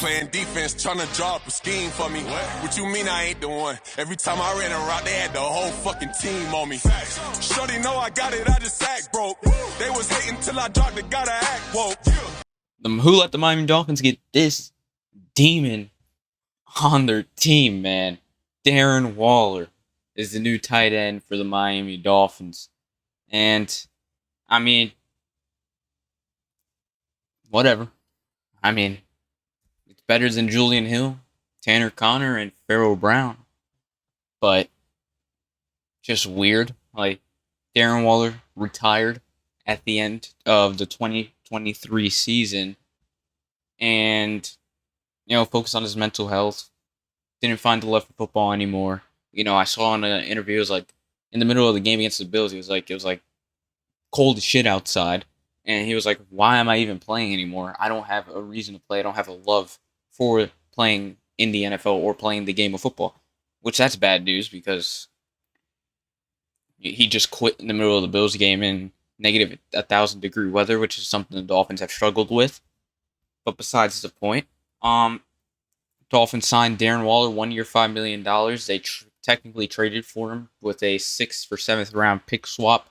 playing defense, trying to draw up a scheme for me. What you mean I ain't the one? Every time I ran a route, they had the whole fucking team on me. Shorty know I got it, I just act broke. They was hating till I dropped it, gotta act woke. Who let the Miami Dolphins get this demon on their team, man? Darren Waller is the new tight end for the Miami Dolphins. And, I mean, whatever. I mean, it's better than Julian Hill, Tanner Connor, and Pharaoh Brown. But, just weird. Like, Darren Waller retired at the end of the 2023 season. And, focused on his mental health. Didn't find the love for football anymore. I saw in an interview, it was like, in the middle of the game against the Bills, it was like cold as shit outside. And he was like, why am I even playing anymore? I don't have a reason to play. I don't have a love for playing in the NFL or playing the game of football. Which, that's bad news because he just quit in the middle of the Bills game in negative 1,000-degree weather, which is something the Dolphins have struggled with. But besides the point, Dolphins signed Darren Waller 1 year, $5 million. They technically traded for him with a 6th for 7th round pick swap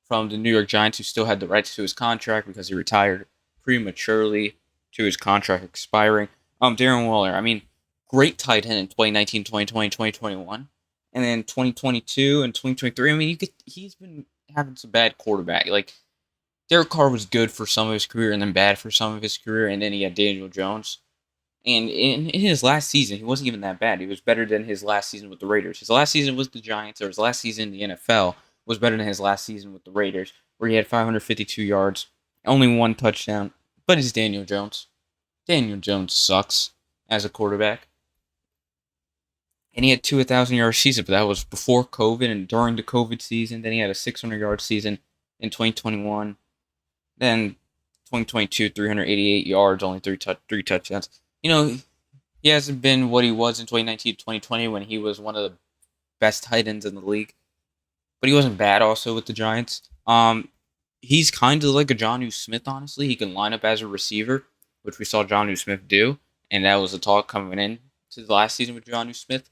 from the New York Giants, who still had the rights to his contract because he retired prematurely to his contract expiring. Darren Waller, I mean, great tight end in 2019, 2020, 2021. And then 2022 and 2023, I mean, he's been having some bad quarterback. Like, Derek Carr was good for some of his career and then bad for some of his career, and then he had Daniel Jones. And in his last season, he wasn't even that bad. He was better than his last season with the Raiders. His last season was the Giants, or his last season in the NFL was better than his last season with the Raiders, where he had 552 yards, only 1 touchdown. But it's Daniel Jones. Daniel Jones sucks as a quarterback. And he had 2 1,000-yard seasons, but that was before COVID and during the COVID season. Then he had a 600-yard season in 2021. Then 2022, 388 yards, only 3 touchdowns. He hasn't been what he was in 2019, 2020 when he was one of the best tight ends in the league. But he wasn't bad also with the Giants. He's kind of like a Jonnu Smith, honestly. He can line up as a receiver, which we saw Jonnu Smith do. And that was the talk coming in to the last season with Jonnu Smith.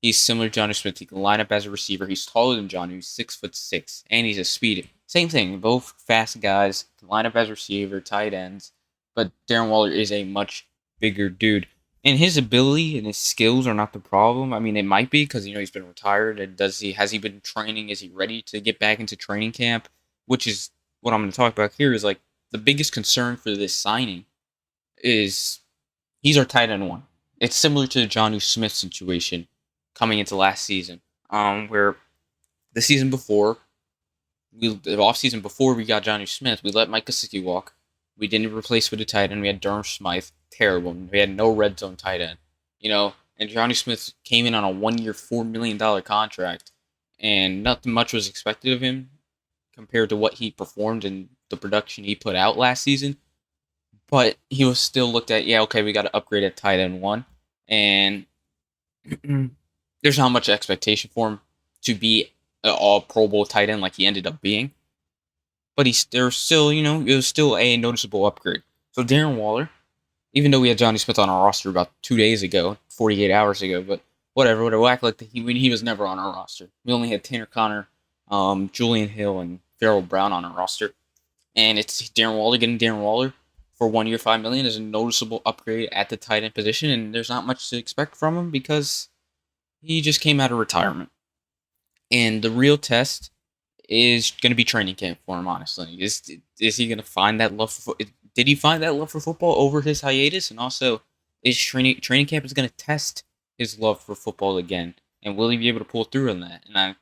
He's similar to Jonnu Smith. He can line up as a receiver. He's taller than Jonnu. He's 6'6", and he's a speeder. Same thing. Both fast guys can line up as receiver, tight ends. But Darren Waller is a much bigger dude. And his ability and his skills are not the problem. I mean, it might be because, he's been retired. And has he been training? Is he ready to get back into training camp? Which is what I'm going to talk about here is like the biggest concern for this signing is he's our tight end 1. It's similar to the Jonnu Smith situation coming into last season, where the season before, the offseason before we got Jonnu Smith, we let Mike Gesicki walk. We didn't replace with a tight end. We had Durham Smythe, terrible. We had no red zone tight end, and Jonnu Smith came in on a 1 year, $4 million contract, and nothing much was expected of him compared to what he performed and the production he put out last season. But he was still looked at, we got to upgrade at tight end 1, and there's not much expectation for him to be an all Pro Bowl tight end like he ended up being. But there's still, it was still a noticeable upgrade. So Darren Waller, even though we had Jonnu Smith on our roster about 2 days ago, 48 hours ago, but whatever, we'll act like he was never on our roster. We only had Tanner Connor, Julian Hill, and Pharaoh Brown on our roster. And it's Darren Waller. Getting Darren Waller for 1 year, $5 million is a noticeable upgrade at the tight end position, and there's not much to expect from him because he just came out of retirement. And the real test is going to be training camp for him, honestly. Is he going to find that love for football? Did he find that love for football over his hiatus? And also, is training camp is going to test his love for football again? And will he be able to pull through on that? And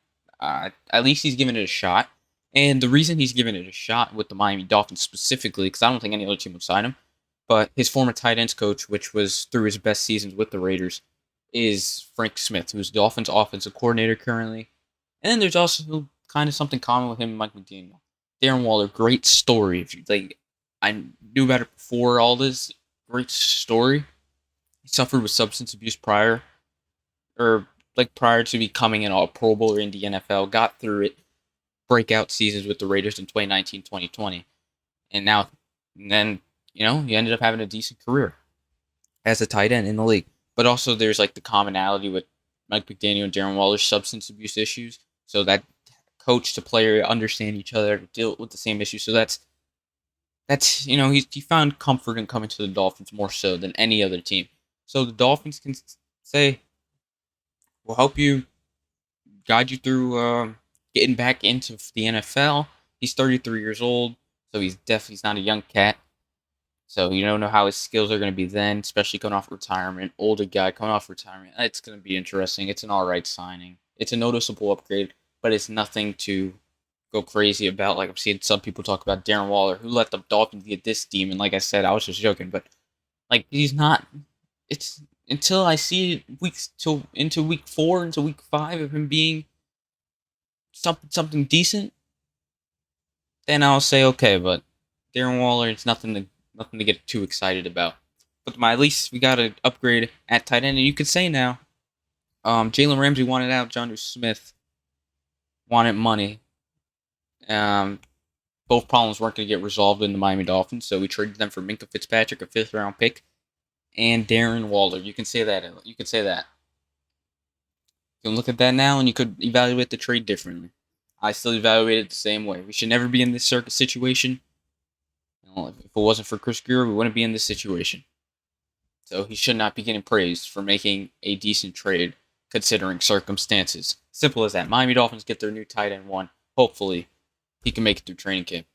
at least he's giving it a shot. And the reason he's giving it a shot with the Miami Dolphins specifically, because I don't think any other team would sign him, but his former tight ends coach, which was through his best seasons with the Raiders, is Frank Smith, who's the Dolphins' offensive coordinator currently. And then there's also kind of something common with him and Mike McDaniel. Darren Waller, great story. If you I knew about it before all this. Great story. He suffered with substance abuse prior to becoming an all Pro Bowler in the NFL. Got through it. Breakout seasons with the Raiders in 2019, 2020. And then, he ended up having a decent career. as a tight end in the league. But also there's like the commonality with Mike McDaniel and Darren Waller's substance abuse issues. So that coach to player understand each other, to deal with the same issues. So that's he found comfort in coming to the Dolphins more so than any other team. So the Dolphins can say, we'll help you, guide you through getting back into the NFL. He's 33 years old, so he's not a young cat. So you don't know how his skills are going to be then, especially coming off retirement. Older guy coming off retirement. It's going to be interesting. It's an all right signing. It's a noticeable upgrade, but it's nothing to go crazy about. Like I'm seeing some people talk about Darren Waller, who let the Dolphins get this demon. Like I said, I was just joking, but like he's not. It's until I see into week 4, into week 5 of him being something decent, then I'll say okay. But Darren Waller, it's nothing to get too excited about. But at least we got an upgrade at tight end, and you could say now, Jalen Ramsey wanted out, Jonnu Smith wanted money. Both problems weren't going to get resolved in the Miami Dolphins, so we traded them for Minkah Fitzpatrick, a 5th-round pick, and Darren Waller. You can say that. You can look at that now, and you could evaluate the trade differently. I still evaluate it the same way. We should never be in this situation. If it wasn't for Chris Greer, we wouldn't be in this situation. So he should not be getting praised for making a decent trade, considering circumstances. Simple as that. Miami Dolphins get their new tight end one. Hopefully, he can make it through training camp.